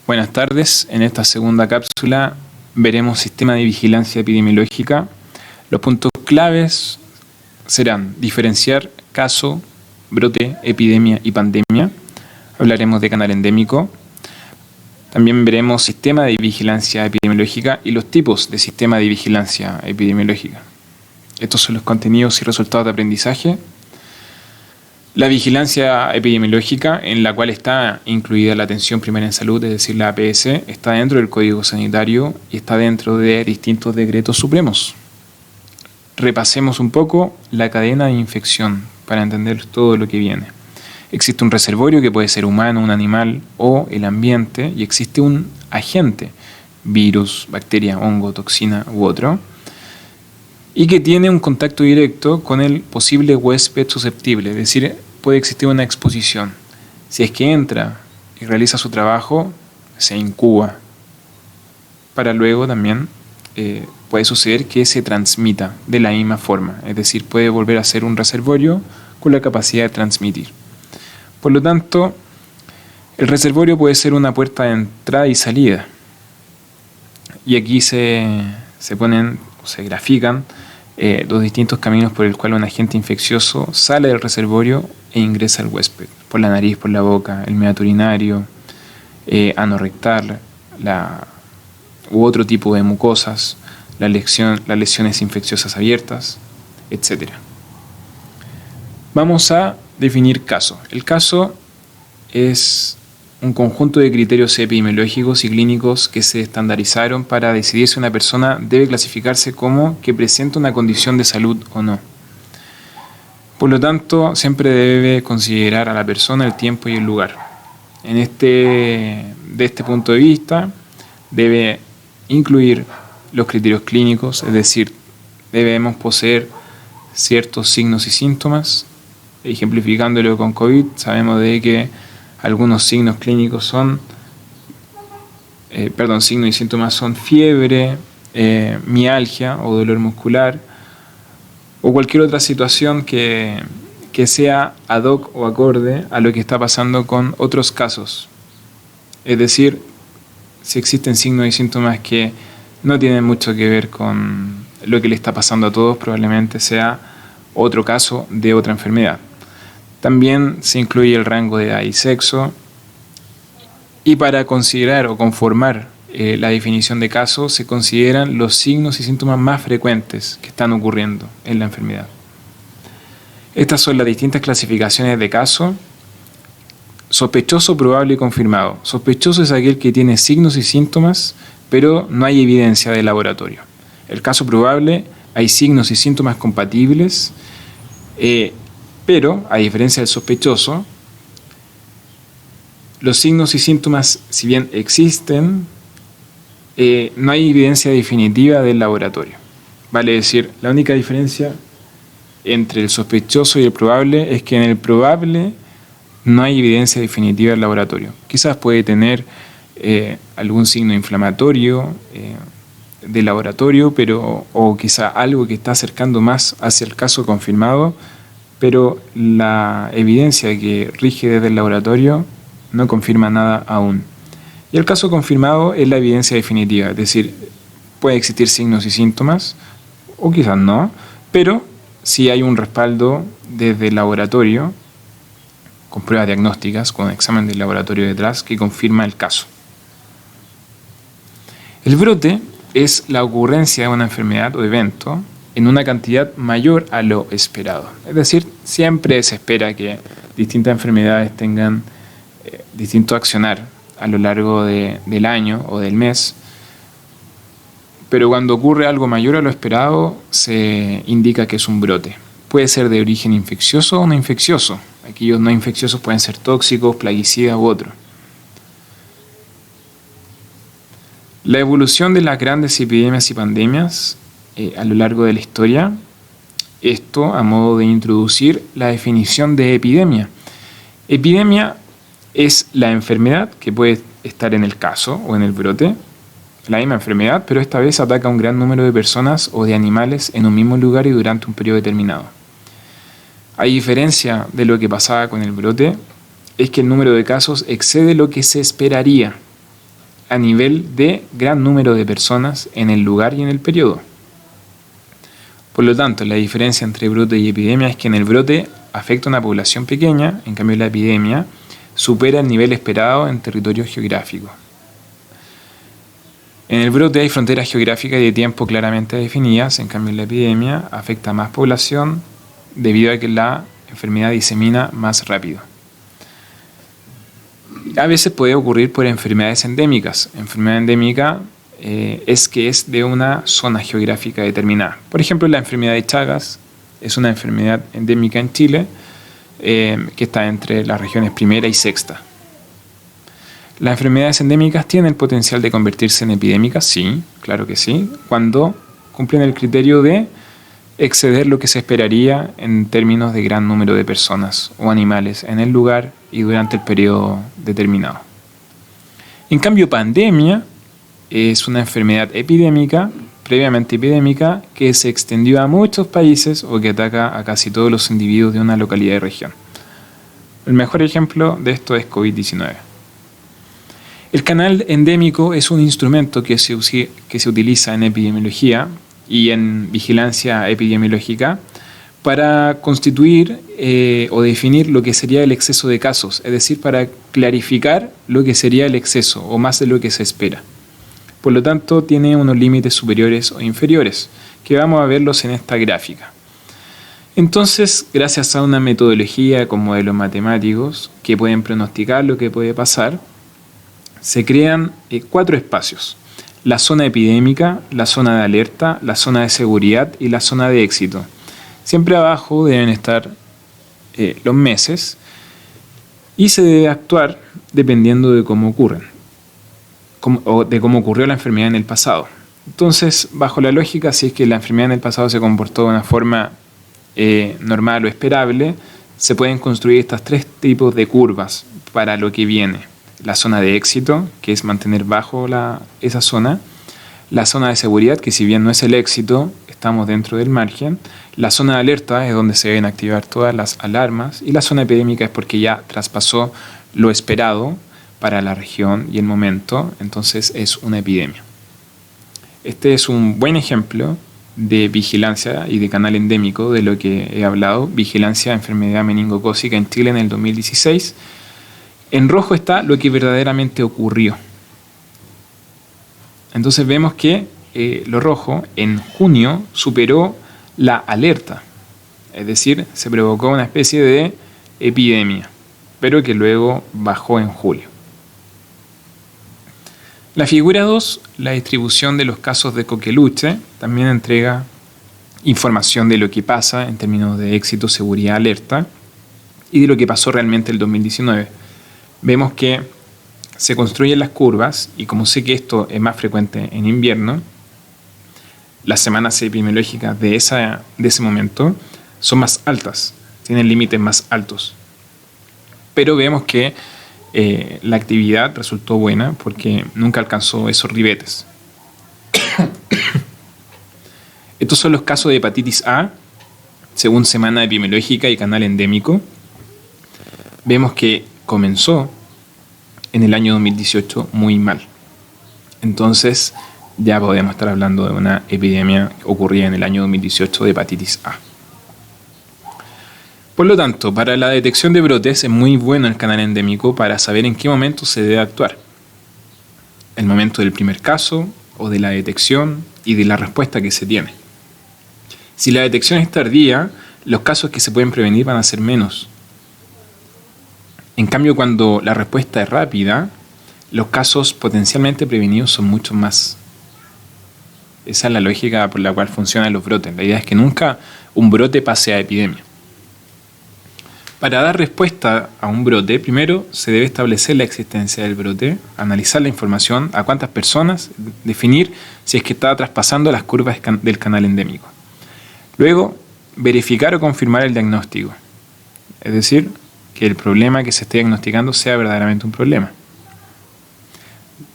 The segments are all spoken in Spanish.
Buenas tardes. En esta segunda cápsula veremos sistema de vigilancia epidemiológica. Los puntos claves serán diferenciar caso, brote, epidemia y pandemia. Hablaremos de canal endémico. También veremos sistema de vigilancia epidemiológica y los tipos de sistema de vigilancia epidemiológica. Estos son los contenidos y resultados de aprendizaje. La vigilancia epidemiológica, en la cual está incluida la atención primaria en salud, es decir, la APS, está dentro del Código Sanitario y está dentro de distintos decretos supremos. Repasemos un poco la cadena de infección para entender todo lo que viene. Existe un reservorio que puede ser humano, un animal o el ambiente, y existe un agente, virus, bacteria, hongo, toxina u otro, y que tiene un contacto directo con el posible huésped susceptible, es decir, puede existir una exposición. Si es que entra y realiza su trabajo, se incuba. Para luego también puede suceder que se transmita de la misma forma, es decir, puede volver a ser un reservorio con la capacidad de transmitir. Por lo tanto, el reservorio puede ser una puerta de entrada y salida. Y aquí se ponen o se grafican los distintos caminos por el cual un agente infeccioso sale del reservorio e ingresa al huésped, por la nariz, por la boca, el meato urinario, ano rectal, u otro tipo de mucosas, las lesiones infecciosas abiertas, etc. Vamos a definir caso. El caso es un conjunto de criterios epidemiológicos y clínicos que se estandarizaron para decidir si una persona debe clasificarse como que presenta una condición de salud o no. Por lo tanto, siempre debe considerar a la persona, el tiempo y el lugar. De este punto de vista, debe incluir los criterios clínicos, es decir, debemos poseer ciertos signos y síntomas. Ejemplificándolo con COVID, sabemos de que algunos signos clínicos signos y síntomas son fiebre, mialgia o dolor muscular, o cualquier otra situación que sea ad hoc o acorde a lo que está pasando con otros casos. Es decir, si existen signos y síntomas que no tienen mucho que ver con lo que le está pasando a todos, probablemente sea otro caso de otra enfermedad. También se incluye el rango de edad y sexo. Y para considerar o conformar la definición de caso, se consideran los signos y síntomas más frecuentes que están ocurriendo en la enfermedad. Estas son las distintas clasificaciones de caso. Sospechoso, probable y confirmado. Sospechoso es aquel que tiene signos y síntomas, pero no hay evidencia de laboratorio. El caso probable, hay signos y síntomas compatibles, pero, a diferencia del sospechoso, los signos y síntomas, si bien existen, no hay evidencia definitiva del laboratorio. Vale decir, la única diferencia entre el sospechoso y el probable es que en el probable no hay evidencia definitiva del laboratorio. Quizás puede tener algún signo inflamatorio del laboratorio, o quizá algo que está acercando más hacia el caso confirmado, pero la evidencia que rige desde el laboratorio no confirma nada aún. Y el caso confirmado es la evidencia definitiva, es decir, puede existir signos y síntomas, o quizás no, pero sí hay un respaldo desde el laboratorio, con pruebas diagnósticas, con examen del laboratorio detrás, que confirma el caso. El brote es la ocurrencia de una enfermedad o evento en una cantidad mayor a lo esperado. Es decir, siempre se espera que distintas enfermedades tengan distinto accionar a lo largo del año o del mes, pero cuando ocurre algo mayor a lo esperado, se indica que es un brote. Puede ser de origen infeccioso o no infeccioso. Aquellos no infecciosos pueden ser tóxicos, plaguicidas u otro. La evolución de las grandes epidemias y pandemias a lo largo de la historia, esto a modo de introducir la definición de epidemia. Epidemia es la enfermedad que puede estar en el caso o en el brote, la misma enfermedad, pero esta vez ataca a un gran número de personas o de animales en un mismo lugar y durante un periodo determinado. A diferencia de lo que pasaba con el brote, es que el número de casos excede lo que se esperaría. a nivel de gran número de personas en el lugar y en el periodo. Por lo tanto, la diferencia entre brote y epidemia es que en el brote afecta a una población pequeña, en cambio la epidemia supera el nivel esperado en territorio geográfico. En el brote hay fronteras geográficas y de tiempo claramente definidas, en cambio la epidemia afecta a más población debido a que la enfermedad disemina más rápido. A veces puede ocurrir por enfermedades endémicas. Enfermedad endémica es que es de una zona geográfica determinada. Por ejemplo, la enfermedad de Chagas es una enfermedad endémica en Chile que está entre las regiones primera y sexta. ¿Las enfermedades endémicas tienen el potencial de convertirse en epidémicas? Sí, claro que sí, cuando cumplen el criterio de exceder lo que se esperaría en términos de gran número de personas o animales en el lugar y durante el periodo determinado. En cambio, pandemia es una enfermedad epidémica, previamente epidémica, que se extendió a muchos países o que ataca a casi todos los individuos de una localidad y región. El mejor ejemplo de esto es COVID-19. El canal endémico es un instrumento que se utiliza en epidemiología y en vigilancia epidemiológica para constituir o definir lo que sería el exceso de casos, es decir, para clarificar lo que sería el exceso o más de lo que se espera. Por lo tanto, tiene unos límites superiores o inferiores, que vamos a verlos en esta gráfica. Entonces, gracias a una metodología con modelos matemáticos que pueden pronosticar lo que puede pasar, se crean 4 espacios: la zona epidémica, la zona de alerta, la zona de seguridad y la zona de éxito. Siempre abajo deben estar los meses y se debe actuar dependiendo de cómo ocurren o de cómo ocurrió la enfermedad en el pasado. Entonces, bajo la lógica, si es que la enfermedad en el pasado se comportó de una forma normal o esperable, se pueden construir estos 3 tipos de curvas para lo que viene. La zona de éxito, que es mantener bajo esa zona. La zona de seguridad, que si bien no es el éxito, estamos dentro del margen. La zona de alerta es donde se deben activar todas las alarmas. Y la zona epidémica es porque ya traspasó lo esperado para la región y el momento, entonces es una epidemia. Este es un buen ejemplo de vigilancia y de canal endémico de lo que he hablado. Vigilancia de enfermedad meningocócica en Chile en el 2016. En rojo está lo que verdaderamente ocurrió. Entonces vemos que lo rojo en junio superó la alerta. Es decir, se provocó una especie de epidemia, pero que luego bajó en julio. La figura 2, la distribución de los casos de coqueluche, también entrega información de lo que pasa en términos de éxito, seguridad, alerta y de lo que pasó realmente el 2019. Vemos que se construyen las curvas y como sé que esto es más frecuente en invierno, las semanas epidemiológicas de ese momento son más altas, tienen límites más altos. Pero vemos que la actividad resultó buena porque nunca alcanzó esos ribetes. Estos son los casos de hepatitis A, según semana epidemiológica y canal endémico. Vemos que comenzó en el año 2018 muy mal. Entonces ya podemos estar hablando de una epidemia ocurrida en el año 2018 de hepatitis A. Por lo tanto, para la detección de brotes es muy bueno el canal endémico para saber en qué momento se debe actuar. El momento del primer caso o de la detección y de la respuesta que se tiene. Si la detección es tardía, los casos que se pueden prevenir van a ser menos. En cambio, cuando la respuesta es rápida, los casos potencialmente prevenidos son mucho más. Esa es la lógica por la cual funcionan los brotes. La idea es que nunca un brote pase a epidemia. Para dar respuesta a un brote, primero se debe establecer la existencia del brote, analizar la información, a cuántas personas, definir si es que está traspasando las curvas del canal endémico. Luego, verificar o confirmar el diagnóstico. Es decir, que el problema que se esté diagnosticando sea verdaderamente un problema.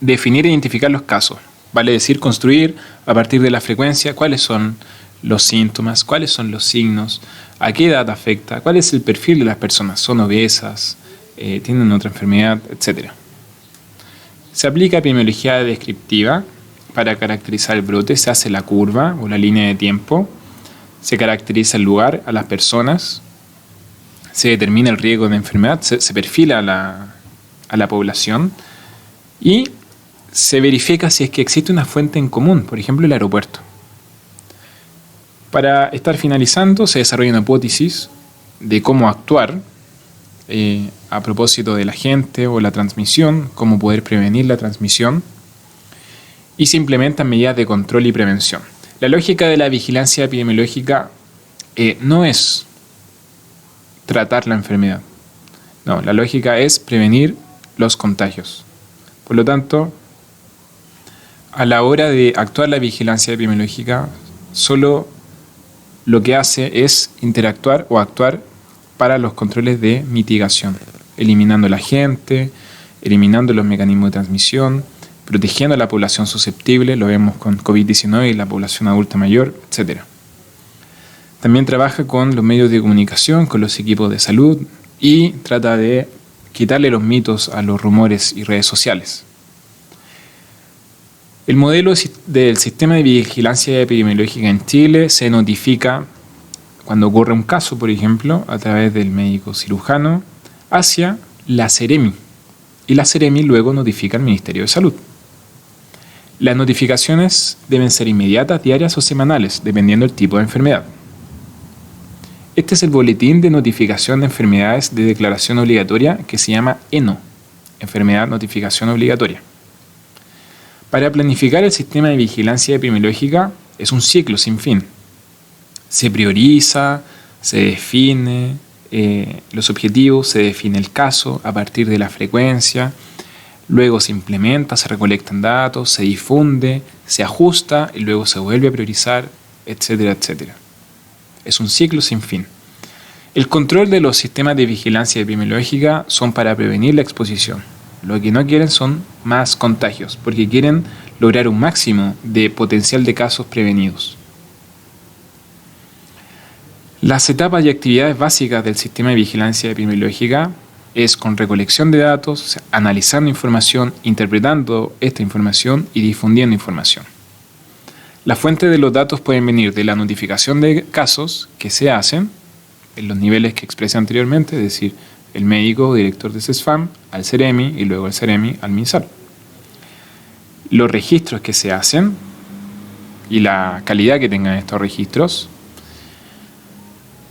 Definir e identificar los casos. Vale decir, construir a partir de la frecuencia cuáles son los síntomas, cuáles son los signos, a qué edad afecta, cuál es el perfil de las personas, son obesas, tienen otra enfermedad, etc. Se aplica epidemiología descriptiva para caracterizar el brote, se hace la curva o la línea de tiempo, se caracteriza el lugar, a las personas, se determina el riesgo de enfermedad, se perfila a la población y se verifica si es que existe una fuente en común, por ejemplo el aeropuerto. Para estar finalizando, se desarrolla una hipótesis de cómo actuar a propósito de la gente o la transmisión, cómo poder prevenir la transmisión, y se implementan medidas de control y prevención. La lógica de la vigilancia epidemiológica no es tratar la enfermedad. No, la lógica es prevenir los contagios. Por lo tanto, a la hora de actuar la vigilancia epidemiológica, solo lo que hace es interactuar o actuar para los controles de mitigación, eliminando la gente, eliminando los mecanismos de transmisión, protegiendo a la población susceptible, lo vemos con COVID-19 y la población adulta mayor, etc. También trabaja con los medios de comunicación, con los equipos de salud y trata de quitarle los mitos a los rumores y redes sociales. El modelo del sistema de vigilancia epidemiológica en Chile se notifica cuando ocurre un caso, por ejemplo, a través del médico cirujano hacia la Seremi. Y la Seremi luego notifica al Ministerio de Salud. Las notificaciones deben ser inmediatas, diarias o semanales, dependiendo del tipo de enfermedad. Este es el boletín de notificación de enfermedades de declaración obligatoria que se llama ENO, Enfermedad Notificación Obligatoria. Para planificar el sistema de vigilancia epidemiológica es un ciclo sin fin. Se prioriza, se define los objetivos, se define el caso a partir de la frecuencia, luego se implementa, se recolectan datos, se difunde, se ajusta y luego se vuelve a priorizar, etcétera, etcétera. Es un ciclo sin fin. El control de los sistemas de vigilancia epidemiológica son para prevenir la exposición. Lo que no quieren son más contagios, porque quieren lograr un máximo de potencial de casos prevenidos. Las etapas y actividades básicas del sistema de vigilancia epidemiológica es con recolección de datos, o sea, analizando información, interpretando esta información y difundiendo información. Las fuentes de los datos pueden venir de la notificación de casos que se hacen en los niveles que expresé anteriormente, es decir, el médico o director de CESFAM al CEREMI y luego el CEREMI al MinSal. Los registros que se hacen y la calidad que tengan estos registros.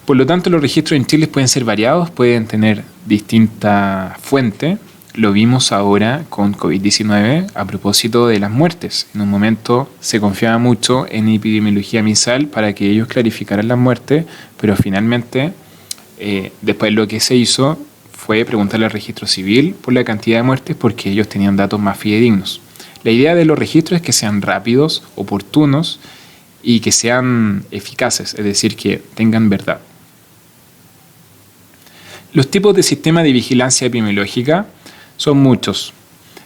Por lo tanto, los registros en Chile pueden ser variados, pueden tener distintas fuentes. Lo vimos ahora con COVID-19 a propósito de las muertes. En un momento se confiaba mucho en epidemiología MinSal para que ellos clarificaran las muertes, pero finalmente, después lo que se hizo fue preguntarle al registro civil por la cantidad de muertes porque ellos tenían datos más fidedignos. La idea de los registros es que sean rápidos, oportunos y que sean eficaces, es decir, que tengan verdad. Los tipos de sistema de vigilancia epidemiológica son muchos,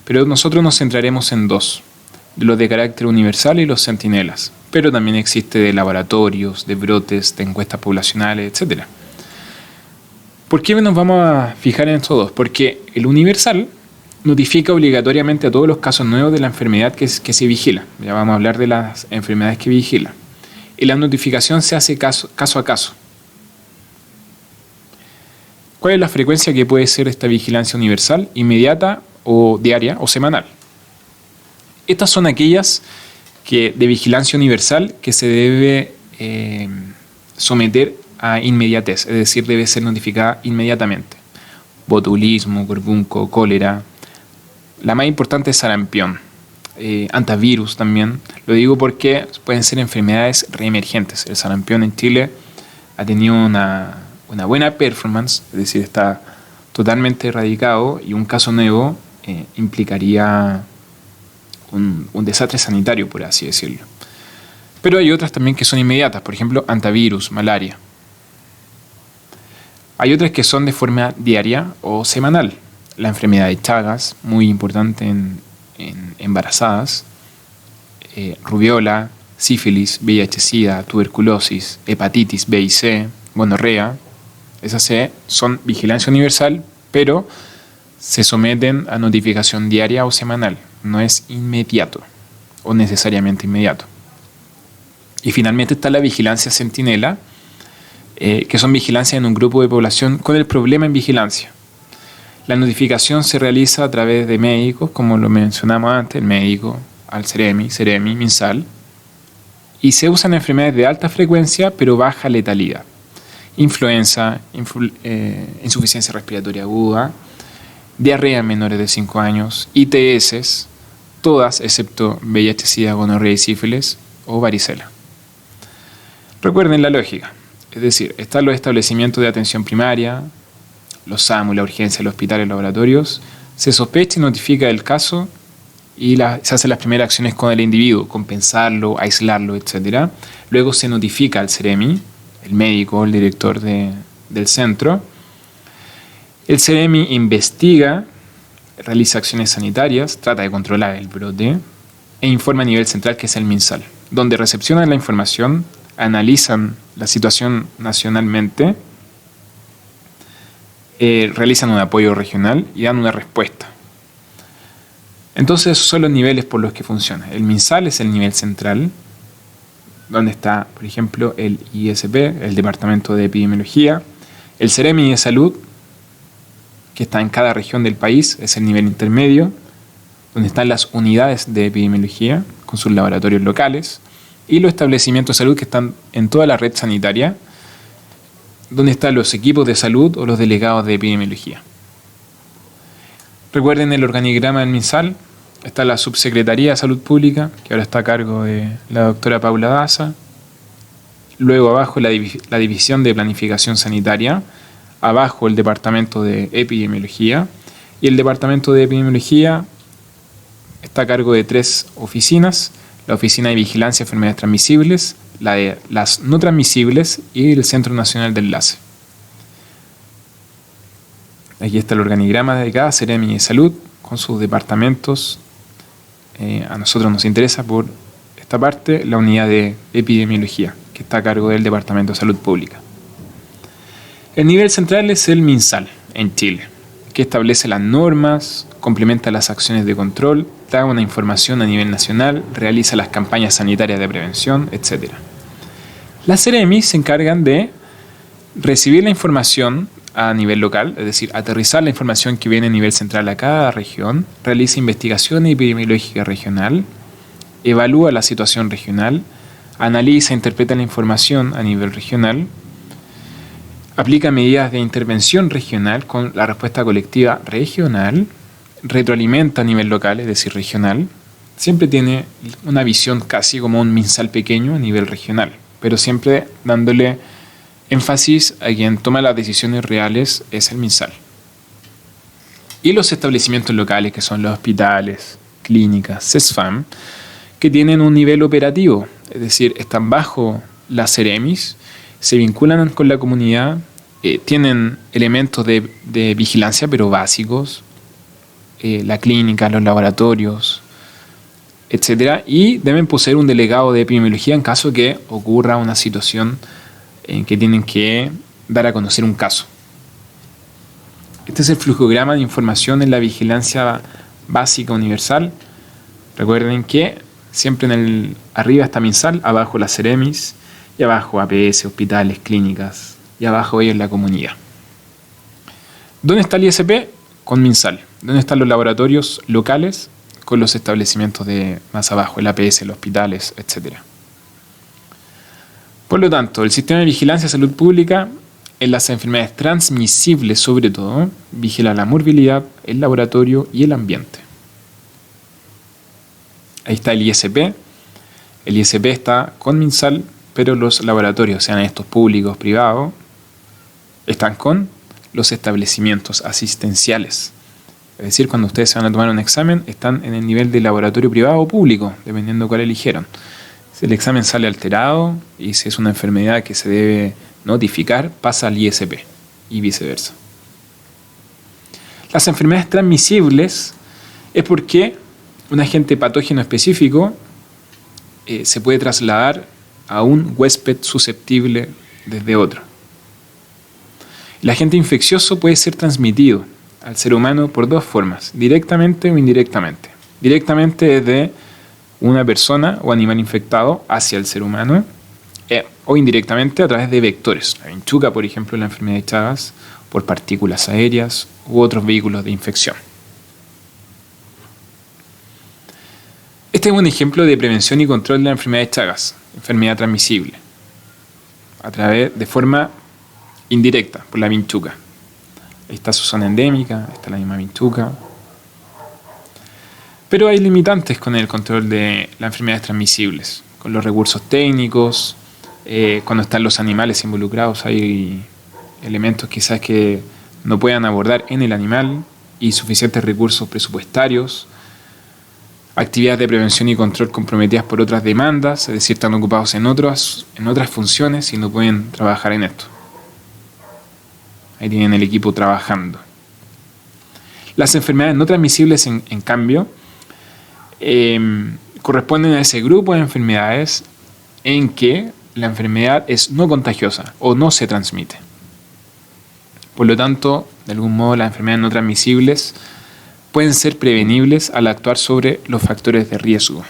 pero nosotros nos centraremos en dos, los de carácter universal y los centinelas, pero también existe de laboratorios, de brotes, de encuestas poblacionales, etc. ¿Por qué nos vamos a fijar en estos dos? Porque el universal notifica obligatoriamente a todos los casos nuevos de la enfermedad que se vigila. Ya vamos a hablar de las enfermedades que vigila. Y la notificación se hace caso a caso. ¿Cuál es la frecuencia que puede ser esta vigilancia universal? Inmediata o diaria o semanal. Estas son aquellas de vigilancia universal que se debe someter a inmediatez, es decir, debe ser notificada inmediatamente. Botulismo, carbunco, cólera. La más importante es sarampión, antivirus también. Lo digo porque pueden ser enfermedades reemergentes. El sarampión en Chile ha tenido una buena performance, es decir, está totalmente erradicado y un caso nuevo implicaría un desastre sanitario, por así decirlo. Pero hay otras también que son inmediatas, por ejemplo, antivirus, malaria. Hay otras que son de forma diaria o semanal. La enfermedad de Chagas, muy importante en embarazadas, rubiola, sífilis, VIH-Sida, tuberculosis, hepatitis B y C, gonorrea. Esas son vigilancia universal, pero se someten a notificación diaria o semanal. no es inmediato o necesariamente inmediato. Y finalmente está la vigilancia centinela, que son vigilancias en un grupo de población con el problema en vigilancia. La notificación se realiza a través de médicos, como lo mencionamos antes, el médico al Ceremi, MinSal, y se usan enfermedades de alta frecuencia pero baja letalidad. Influenza, insuficiencia respiratoria aguda, diarrea en menores de 5 años, ITS, todas excepto VIH, SIDA, gonorrea y sífilis o varicela. Recuerden la lógica, es decir, están los establecimientos de atención primaria, los SAMU, la urgencia, los hospitales, los laboratorios, se sospecha y notifica el caso y se hacen las primeras acciones con el individuo, compensarlo, aislarlo, etc. Luego se notifica al Ceremi, el médico, el director del centro. El Ceremi investiga, realiza acciones sanitarias, trata de controlar el brote e informa a nivel central, que es el MinSal, donde recepcionan la información, analizan la situación nacionalmente, realizan un apoyo regional y dan una respuesta. Entonces esos son los niveles por los que funciona. El MinSal es el nivel central, donde está, por ejemplo, el ISP, el Departamento de Epidemiología. El Ceremi de Salud, que está en cada región del país, es el nivel intermedio, donde están las unidades de epidemiología con sus laboratorios locales, y los establecimientos de salud que están en toda la red sanitaria, donde están los equipos de salud o los delegados de epidemiología. Recuerden el organigrama del MinSal. Está la Subsecretaría de Salud Pública, que ahora está a cargo de la doctora Paula Daza. Luego abajo la División de Planificación Sanitaria. Abajo el Departamento de Epidemiología. Y el Departamento de Epidemiología está a cargo de 3 oficinas. La Oficina de Vigilancia de Enfermedades Transmisibles, la de las no transmisibles y el Centro Nacional de Enlace. Aquí está el organigrama de cada Ceremi de Salud con sus departamentos. A nosotros nos interesa por esta parte la unidad de epidemiología, que está a cargo del Departamento de Salud Pública. El nivel central es el MinSal en Chile, que establece las normas, complementa las acciones de control, da una información a nivel nacional, realiza las campañas sanitarias de prevención, etc. Las Ceremi se encargan de recibir la información a nivel local, es decir, aterrizar la información que viene a nivel central a cada región, realiza investigación epidemiológica regional, evalúa la situación regional, analiza e interpreta la información a nivel regional, aplica medidas de intervención regional con la respuesta colectiva regional, retroalimenta a nivel local, es decir, regional, siempre tiene una visión casi como un MinSal pequeño a nivel regional, pero siempre dándole énfasis a quien toma las decisiones reales es el MinSal. Y los establecimientos locales, que son los hospitales, clínicas, CESFAM, que tienen un nivel operativo, es decir, están bajo las Ceremis, se vinculan con la comunidad, tienen elementos de vigilancia, pero básicos, la clínica, los laboratorios, etc. Y deben poseer un delegado de epidemiología en caso que ocurra una situación en que tienen que dar a conocer un caso. Este es el flujograma de información en la vigilancia básica universal. Recuerden que siempre arriba está MinSal, abajo las Ceremis, y abajo APS, hospitales, clínicas, y abajo ellos la comunidad. ¿Dónde está el ISP? Con MinSal. ¿Dónde están los laboratorios locales? Con los establecimientos de más abajo, el APS, los hospitales, etc. Por lo tanto, el sistema de vigilancia de salud pública en las enfermedades transmisibles, sobre todo, vigila la morbilidad, el laboratorio y el ambiente. Ahí está el ISP. El ISP está con MinSal, pero los laboratorios, sean estos públicos, privados, están con los establecimientos asistenciales. Es decir, cuando ustedes se van a tomar un examen, están en el nivel de laboratorio privado o público, dependiendo cuál eligieron. Si el examen sale alterado y si es una enfermedad que se debe notificar, pasa al ISP y viceversa. Las enfermedades transmisibles es porque un agente patógeno específico se puede trasladar a un huésped susceptible desde otro. El agente infeccioso puede ser transmitido al ser humano por 2 formas, directamente o indirectamente. directamente desde una persona o animal infectado hacia el ser humano, o indirectamente a través de vectores. La vinchuca, por ejemplo, la enfermedad de Chagas, por partículas aéreas u otros vehículos de infección. Este es un ejemplo de prevención y control de la enfermedad de Chagas, enfermedad transmisible, de forma indirecta, por la vinchuca. Ahí está su zona endémica, está la misma vinchuca. Pero hay limitantes con el control de las enfermedades transmisibles, con los recursos técnicos, cuando están los animales involucrados, hay elementos quizás que no puedan abordar en el animal y suficientes recursos presupuestarios, actividades de prevención y control comprometidas por otras demandas, es decir, están ocupados en otras funciones y no pueden trabajar en esto. Ahí tienen el equipo trabajando. Las enfermedades no transmisibles, en cambio, corresponden a ese grupo de enfermedades en que la enfermedad es no contagiosa o no se transmite. Por lo tanto, de algún modo, las enfermedades no transmisibles pueden ser prevenibles al actuar sobre los factores de riesgo,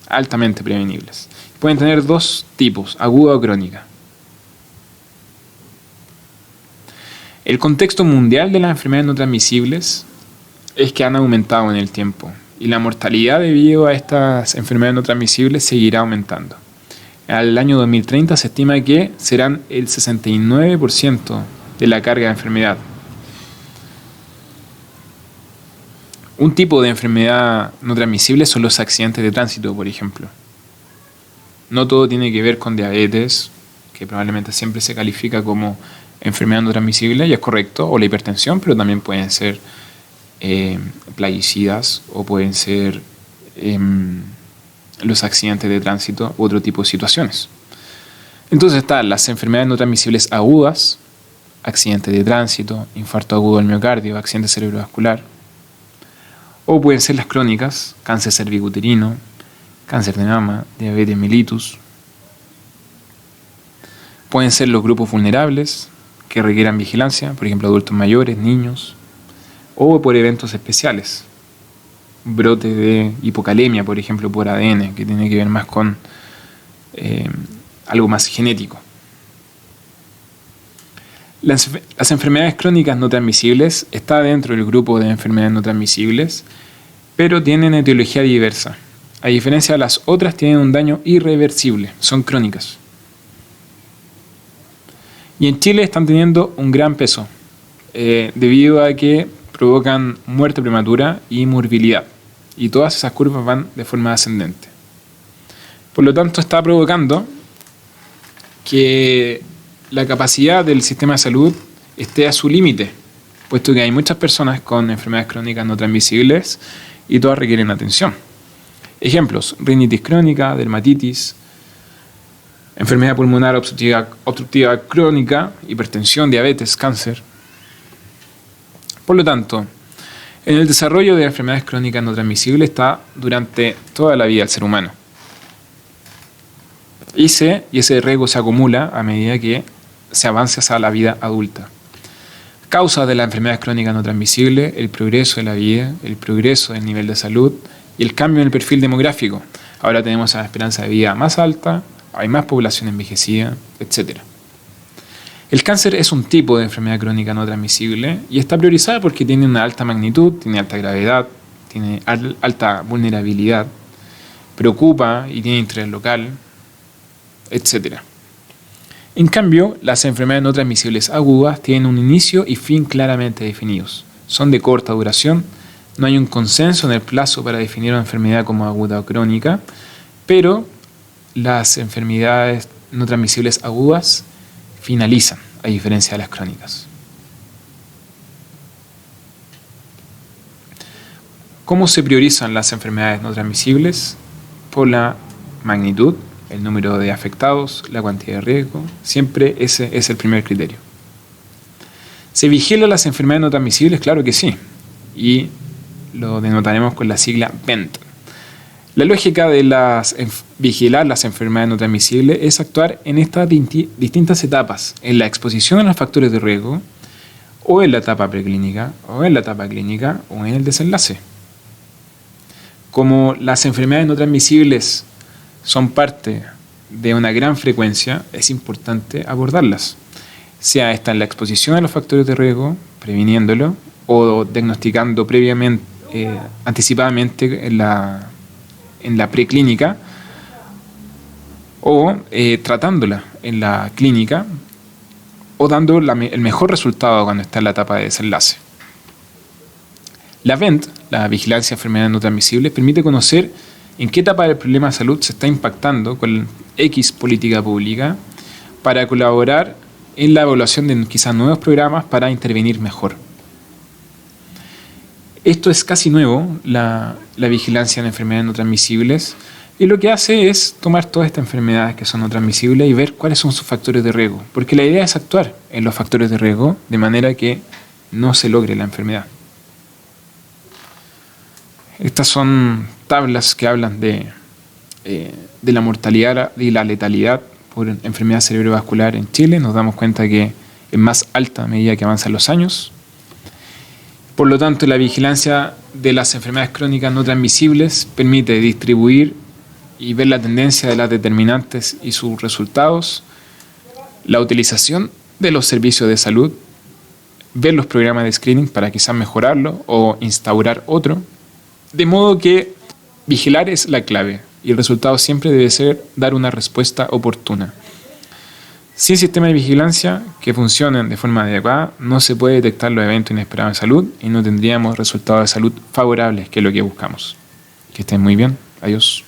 altamente prevenibles. Pueden tener dos tipos, aguda o crónica. El contexto mundial de las enfermedades no transmisibles es que han aumentado en el tiempo y la mortalidad debido a estas enfermedades no transmisibles seguirá aumentando. Al año 2030 se estima que serán el 69% de la carga de enfermedad. Un tipo de enfermedad no transmisible son los accidentes de tránsito, por ejemplo. No todo tiene que ver con diabetes, que probablemente siempre se califica como enfermedad no transmisible, y es correcto, o la hipertensión, pero también pueden ser plaguicidas o pueden ser los accidentes de tránsito u otro tipo de situaciones. Entonces están las enfermedades no transmisibles agudas, accidentes de tránsito, infarto agudo del miocardio, accidente cerebrovascular, o pueden ser las crónicas, cáncer cervicuterino, cáncer de mama, diabetes mellitus. Pueden ser los grupos vulnerables que requieran vigilancia, por ejemplo adultos mayores, niños, o por eventos especiales, brotes de hipocalemia, por ejemplo, por ADN, que tiene que ver más con algo más genético. Las enfermedades crónicas no transmisibles están dentro del grupo de enfermedades no transmisibles, pero tienen etiología diversa. A diferencia de las otras, tienen un daño irreversible, son crónicas. Y en Chile están teniendo un gran peso, debido a que provocan muerte prematura y morbilidad. Y todas esas curvas van de forma ascendente. Por lo tanto, está provocando que la capacidad del sistema de salud esté a su límite, puesto que hay muchas personas con enfermedades crónicas no transmisibles y todas requieren atención. Ejemplos: rinitis crónica, dermatitis, enfermedad pulmonar obstructiva crónica, hipertensión, diabetes, cáncer. Por lo tanto, en el desarrollo de enfermedades crónicas no transmisibles está durante toda la vida del ser humano. Y ese riesgo se acumula a medida que se avanza hacia la vida adulta. Causas de las enfermedades crónicas no transmisibles: el progreso de la vida, el progreso del nivel de salud y el cambio en el perfil demográfico. Ahora tenemos una esperanza de vida más alta, hay más población envejecida, etc. El cáncer es un tipo de enfermedad crónica no transmisible y está priorizada porque tiene una alta magnitud, tiene alta gravedad, tiene alta vulnerabilidad, preocupa y tiene interés local, etc. En cambio, las enfermedades no transmisibles agudas tienen un inicio y fin claramente definidos. Son de corta duración, no hay un consenso en el plazo para definir una enfermedad como aguda o crónica, pero las enfermedades no transmisibles agudas finalizan, a diferencia de las crónicas. ¿Cómo se priorizan las enfermedades no transmisibles? Por la magnitud, el número de afectados, la cantidad de riesgo. Siempre ese es el primer criterio. ¿Se vigilan las enfermedades no transmisibles? Claro que sí. Y lo denotaremos con la sigla VENT. La lógica de vigilar las enfermedades no transmisibles es actuar en estas distintas etapas, en la exposición a los factores de riesgo, o en la etapa preclínica, o en la etapa clínica, o en el desenlace. Como las enfermedades no transmisibles son parte de una gran frecuencia, es importante abordarlas, sea esta en la exposición a los factores de riesgo, previniéndolo, o diagnosticando previamente, anticipadamente en la preclínica, o tratándola en la clínica, o dando el mejor resultado cuando está en la etapa de desenlace. La VENT, la vigilancia de enfermedades no transmisibles, permite conocer en qué etapa del problema de salud se está impactando con X política pública para colaborar en la evaluación de quizás nuevos programas para intervenir mejor. Esto es casi nuevo, la vigilancia en enfermedades no transmisibles, y lo que hace es tomar todas estas enfermedades que son no transmisibles y ver cuáles son sus factores de riesgo, porque la idea es actuar en los factores de riesgo de manera que no se logre la enfermedad. Estas son tablas que hablan de la mortalidad y la letalidad por enfermedad cerebrovascular en Chile. Nos damos cuenta que es más alta a medida que avanzan los años. Por lo tanto, la vigilancia de las enfermedades crónicas no transmisibles permite distribuir y ver la tendencia de las determinantes y sus resultados, la utilización de los servicios de salud, ver los programas de screening para quizás mejorarlo o instaurar otro. De modo que vigilar es la clave y el resultado siempre debe ser dar una respuesta oportuna. Sin sistema de vigilancia que funcionen de forma adecuada, no se puede detectar los eventos inesperados de salud y no tendríamos resultados de salud favorables, que es lo que buscamos. Que estén muy bien. Adiós.